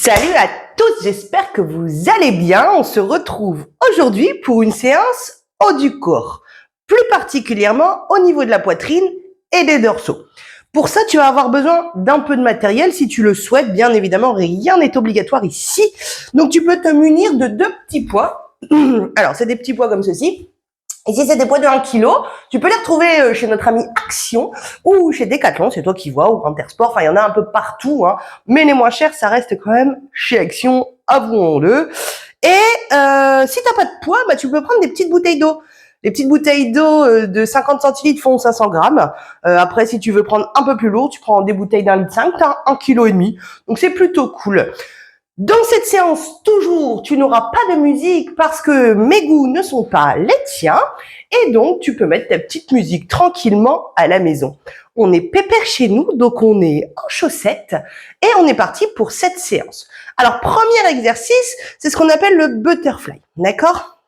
Salut à tous, j'espère que vous allez bien. On se retrouve aujourd'hui pour une séance haut du corps, plus particulièrement au niveau de la poitrine et des dorsaux. Pour ça, tu vas avoir besoin d'un peu de matériel si tu le souhaites. Bien évidemment, rien n'est obligatoire ici. Donc, tu peux te munir de 2 petits poids. Alors, c'est des petits poids comme ceci. Ici, c'est des poids de 1 kg. Tu peux les retrouver chez notre ami Action ou chez Decathlon, c'est toi qui vois, ou Intersport. Enfin, il y en a un peu partout, hein. Mais les moins chers, ça reste quand même chez Action, avouons-le. Et si t'as pas de poids, bah, tu peux prendre des petites bouteilles d'eau. Les petites bouteilles d'eau de 50 centilitres font 500 grammes. Après, si tu veux prendre un peu plus lourd, tu prends des bouteilles d'1,5 litre, t'as 1,5 kg. Donc, c'est plutôt cool. Dans cette séance, toujours, tu n'auras pas de musique parce que mes goûts ne sont pas les tiens et donc tu peux mettre ta petite musique tranquillement à la maison. On est pépère chez nous, donc on est en chaussettes et on est parti pour cette séance. Alors, premier exercice, c'est ce qu'on appelle le butterfly, d'accord?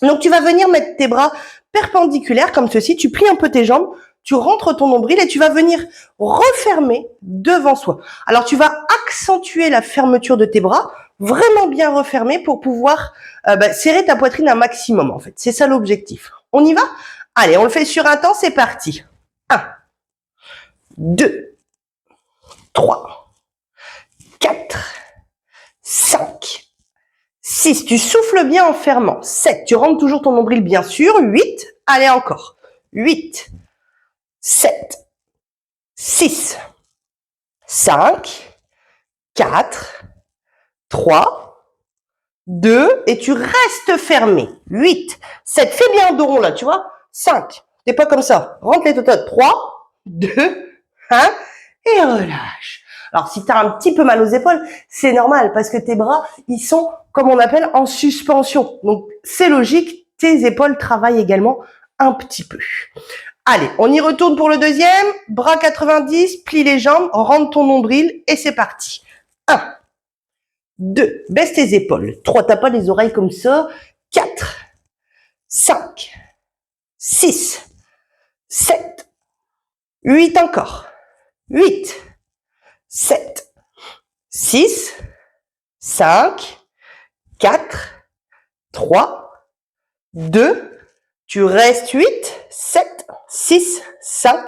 Donc, tu vas venir mettre tes bras perpendiculaires comme ceci, tu plies un peu tes jambes, tu rentres ton nombril et tu vas venir refermer devant soi. Alors, tu vas accentuer la fermeture de tes bras, vraiment bien refermer pour pouvoir serrer ta poitrine un maximum, en fait. C'est ça l'objectif. On y va? Allez, on le fait sur un temps, c'est parti. 1, 2, 3, 4, 5, 6. Tu souffles bien en fermant. 7. Tu rentres toujours ton nombril, bien sûr. 8. Allez, encore. 8. 7, 6, 5, 4, 3, 2, et tu restes fermé. 8, 7, fais bien un dos rond là, tu vois. 5, t'es pas comme ça. Rentre les tototes. 3, 2, 1, et relâche. Alors, si tu as un petit peu mal aux épaules, c'est normal parce que tes bras, ils sont, comme on appelle, en suspension. Donc, c'est logique, tes épaules travaillent également un petit peu. Allez, on y retourne pour le deuxième. Bras 90, plie les jambes, rentre ton nombril et c'est parti. 1, 2, baisse tes épaules. 3, t'as pas les oreilles comme ça. 4, 5, 6, 7, 8 encore. 8, 7, 6, 5, 4, 3, 2, tu restes 8, 7, 6, 5,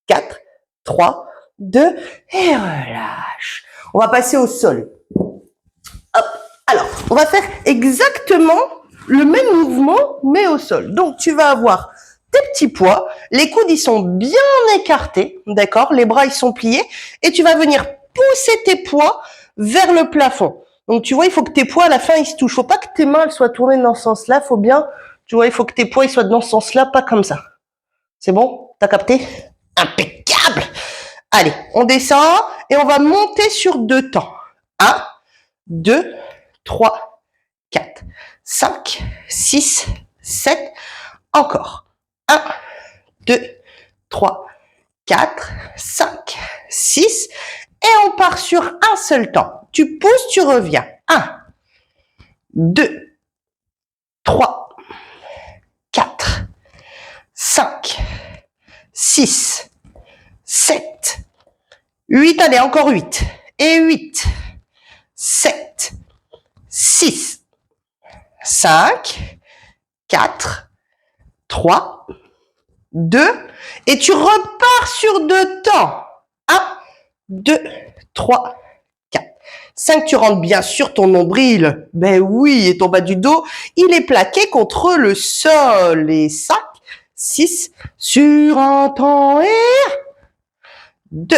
4, 3, 2, et relâche. On va passer au sol. Hop. Alors, on va faire exactement le même mouvement, mais au sol. Donc, tu vas avoir tes petits poids, les coudes, ils sont bien écartés, d'accord? Les bras, ils sont pliés, et tu vas venir pousser tes poids vers le plafond. Donc, tu vois, il faut que tes poids, à la fin, ils se touchent. Faut pas que tes mains, elles soient tournées dans ce sens-là. Faut bien, tu vois, il faut que tes poids, ils soient dans ce sens-là, pas comme ça. C'est bon? T'as capté? Impeccable! Allez, on descend, et on va monter sur 2 temps. 1, 2, 3, 4, 5, 6, 7, encore. 1, 2, 3, 4, 5, 6, et on part sur un seul temps. Tu pousses, tu reviens. 1, 2, 3, 4, 5, 6, 7, 8, allez, encore 8, et 8, 7, 6, 5, 4, 3, 2, et tu repars sur 2 temps. 1, 2, 3, 4, 5, tu rentres bien sûr ton nombril. Ben oui, et ton bas du dos, il est plaqué contre le sol. Et 5, 6, sur un temps et 2,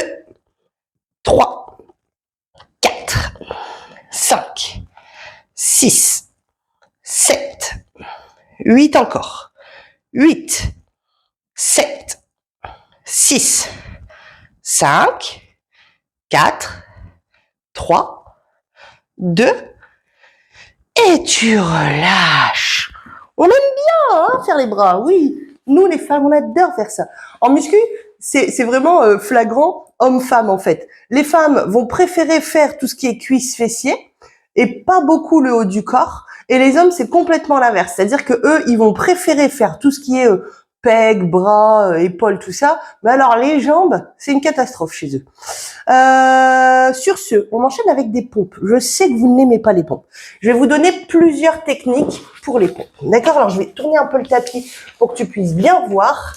3, 4, 5, 6, 7, 8 encore. 8, 7, 6, 5, 4, 3, 2, et tu relâches. On aime bien hein, faire les bras, oui. Nous, les femmes, on adore faire ça. En muscu, c'est vraiment flagrant homme-femme en fait. Les femmes vont préférer faire tout ce qui est cuisses, fessiers et pas beaucoup le haut du corps. Et les hommes, c'est complètement l'inverse. C'est-à-dire que eux, ils vont préférer faire tout ce qui est pecs, bras, épaules, tout ça. Mais alors les jambes, c'est une catastrophe chez eux. Sur ce, on enchaîne avec des pompes. Je sais que vous n'aimez pas les pompes. Je vais vous donner plusieurs techniques pour les pompes. D'accord? Alors, je vais tourner un peu le tapis pour que tu puisses bien voir.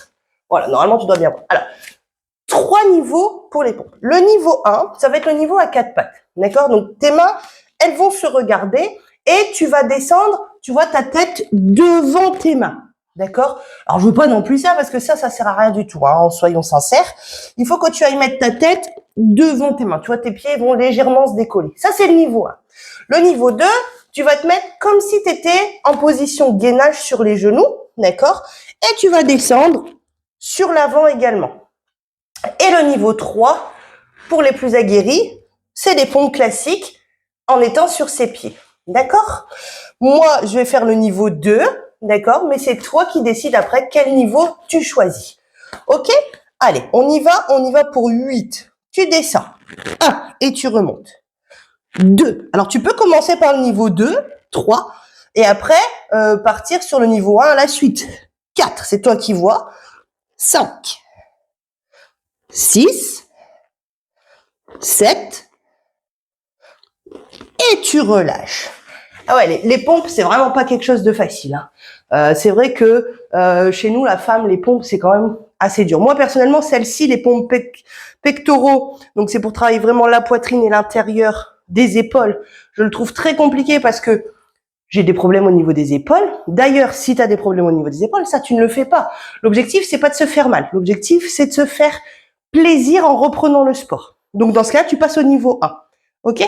Voilà, normalement, tu dois bien voir. Alors, 3 niveaux pour les pompes. Le niveau 1, ça va être le niveau à 4 pattes. D'accord? Donc, tes mains, elles vont se regarder et tu vas descendre, tu vois ta tête devant tes mains. D'accord? Alors, je veux pas non plus ça parce que ça sert à rien du tout, hein, soyons sincères. Il faut que tu ailles mettre ta tête devant tes mains. Tu vois, tes pieds vont légèrement se décoller. Ça, c'est le niveau 1. Le niveau 2, tu vas te mettre comme si tu étais en position gainage sur les genoux. D'accord? Et tu vas descendre sur l'avant également. Et le niveau 3, pour les plus aguerris, c'est des pompes classiques en étant sur ses pieds. D'accord? Moi, je vais faire le niveau 2, d'accord? Mais c'est toi qui décides après quel niveau tu choisis. Ok? Allez, on y va pour 8. Tu descends. 1 et tu remontes. 2. Alors, tu peux commencer par le niveau 2, 3, et après partir sur le niveau 1 à la suite. 4, c'est toi qui vois. 5. 6, 7, et tu relâches. Ah ouais, les pompes, c'est vraiment pas quelque chose de facile. Hein. C'est vrai que chez nous, la femme, les pompes, c'est quand même assez dur. Moi, personnellement, celle-ci, les pompes pectoraux, donc c'est pour travailler vraiment la poitrine et l'intérieur des épaules, je le trouve très compliqué parce que j'ai des problèmes au niveau des épaules. D'ailleurs, si tu as des problèmes au niveau des épaules, ça, tu ne le fais pas. L'objectif, c'est pas de se faire mal. L'objectif, c'est de se faire plaisir en reprenant le sport. Donc, dans ce cas, tu passes au niveau 1. Ok?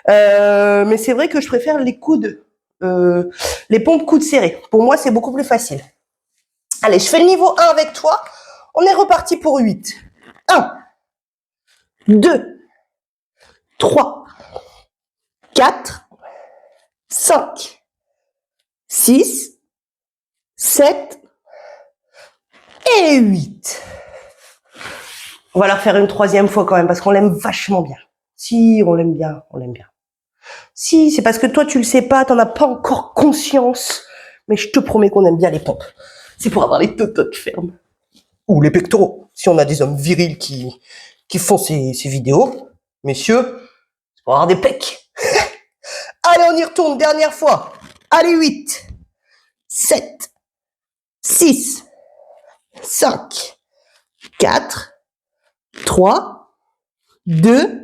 Mais c'est vrai que je préfère les coudes, les pompes coudes serrés. Pour moi, c'est beaucoup plus facile. Allez, je fais le niveau 1 avec toi. On est reparti pour 8. 1, 2, 3, 4, 5, 6, 7 et 8. On va la refaire une 3e fois quand même parce qu'on l'aime vachement bien. Si, on l'aime bien, on l'aime bien. Si, c'est parce que toi, tu le sais pas, t'en as pas encore conscience. Mais je te promets qu'on aime bien les pompes. C'est pour avoir les tototes fermes. Ou les pectoraux. Si on a des hommes virils qui font ces vidéos, messieurs, c'est pour avoir des pecs. Allez, on y retourne, dernière fois. Allez, 8, 7, 6, 5, 4, 3, 2,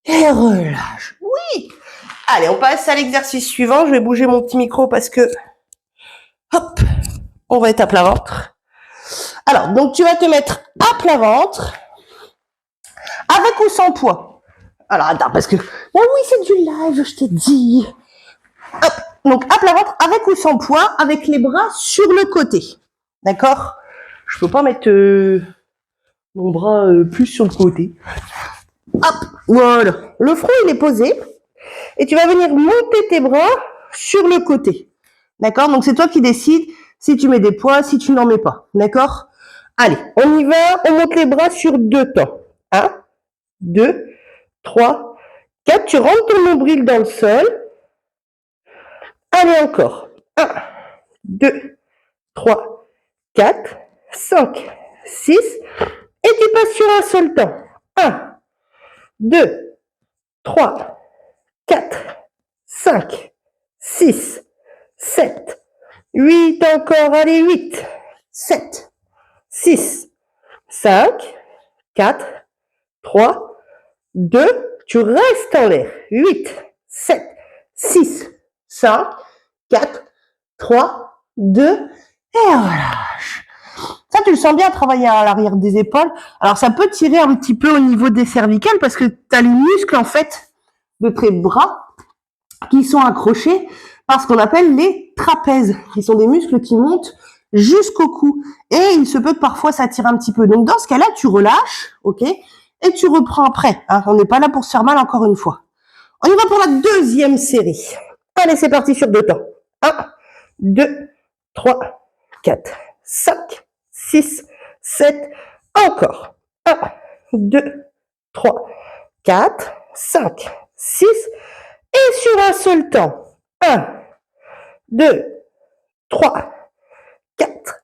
et relâche. Oui. Allez, on passe à l'exercice suivant. Je vais bouger mon petit micro parce que, hop, on va être à plat ventre. Alors, donc tu vas te mettre à plat ventre, avec ou sans poids. Alors, attends, parce que, ah oui, c'est du live, je t'ai dit. Hop, donc à plat ventre, avec ou sans poids, avec les bras sur le côté. D'accord? Je peux pas mettre mon bras plus sur le côté. Hop, voilà. Le front, il est posé. Et tu vas venir monter tes bras sur le côté. D'accord? Donc, c'est toi qui décides si tu mets des poids, si tu n'en mets pas. D'accord? Allez, on y va. On monte les bras sur 2 temps. 1, 2, 3, 4. Tu rentres ton nombril dans le sol. Allez, encore. 1, 2, 3, 4, 5, 6. Et tu passes sur un seul temps. 1, 2, 3, 4, 5, 6, 7, 8 encore, allez, 8, 7, 6, 5, 4, 3, 2, tu restes en l'air, 8, 7, 6, 5, 4, 3, 2, et relâche. Ça, tu le sens bien travailler à l'arrière des épaules. Alors, ça peut tirer un petit peu au niveau des cervicales parce que tu as les muscles, en fait, de tes bras qui sont accrochés par ce qu'on appelle les trapèzes, qui sont des muscles qui montent jusqu'au cou. Et il se peut que parfois ça tire un petit peu. Donc dans ce cas-là, tu relâches, ok, et tu reprends après. Hein, on n'est pas là pour se faire mal encore une fois. On y va pour la 2e série. Allez, c'est parti sur 2 temps. 1, 2, 3, 4, 5, 6, 7, encore. 1, 2, 3, 4, 5, 6, et sur un seul temps. 1, 2, 3, 4,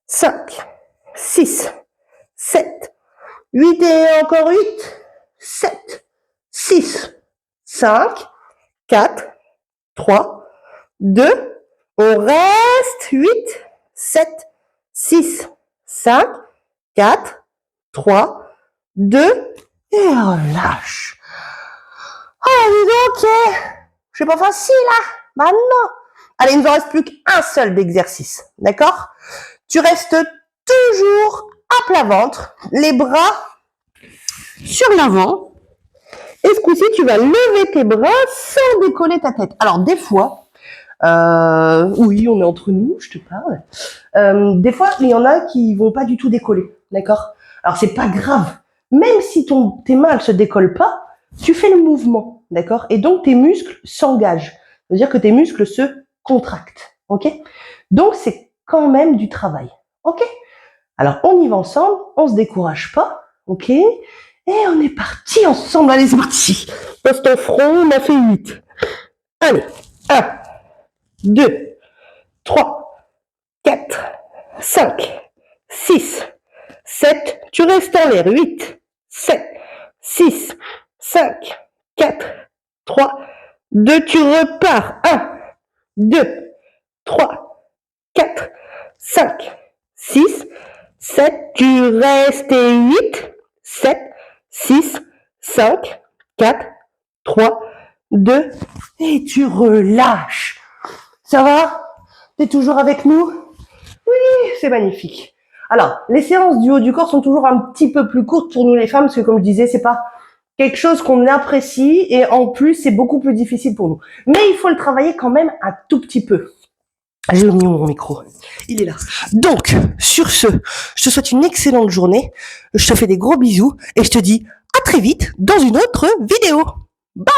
5, 6, 7, 8 et encore 8, 7, 6, 5, 4, 3, 2, on reste, 8, 7, 6, 5, 4, 3, 2, et relâche. Oh, dis donc, c'est pas facile, hein? Bah non. Allez, il ne nous en reste plus qu'un seul d'exercice, d'accord? Tu restes toujours à plat ventre, les bras sur l'avant. Et ce coup-ci, tu vas lever tes bras sans décoller ta tête. Alors, des fois, oui, on est entre nous, je te parle. Des fois, il y en a qui vont pas du tout décoller, d'accord? Alors, c'est pas grave. Même si tes mains ne se décollent pas, tu fais le mouvement, d'accord? Et donc, tes muscles s'engagent. Ça veut dire que tes muscles se contractent, ok? Donc, c'est quand même du travail, ok? Alors, on y va ensemble, on se décourage pas, ok? Et on est parti ensemble. Allez, c'est parti. Pose ton front, on a fait 8. Allez, 1, 2, 3, 4, 5, 6, 7. Tu restes en l'air. 8, 7, 6, 5, 4, 3, 2. Tu repars. 1, 2, 3, 4, 5, 6, 7. Tu restes et 8, 7, 6, 5, 4, 3, 2, et tu relâches. Ça va? T'es toujours avec nous? Oui, c'est magnifique. Alors, les séances du haut du corps sont toujours un petit peu plus courtes pour nous les femmes, parce que comme je disais, c'est pas quelque chose qu'on apprécie, et en plus, c'est beaucoup plus difficile pour nous. Mais il faut le travailler quand même un tout petit peu. J'ai mis mon micro. Il est là. Donc, sur ce, je te souhaite une excellente journée. Je te fais des gros bisous et je te dis à très vite dans une autre vidéo. Bye!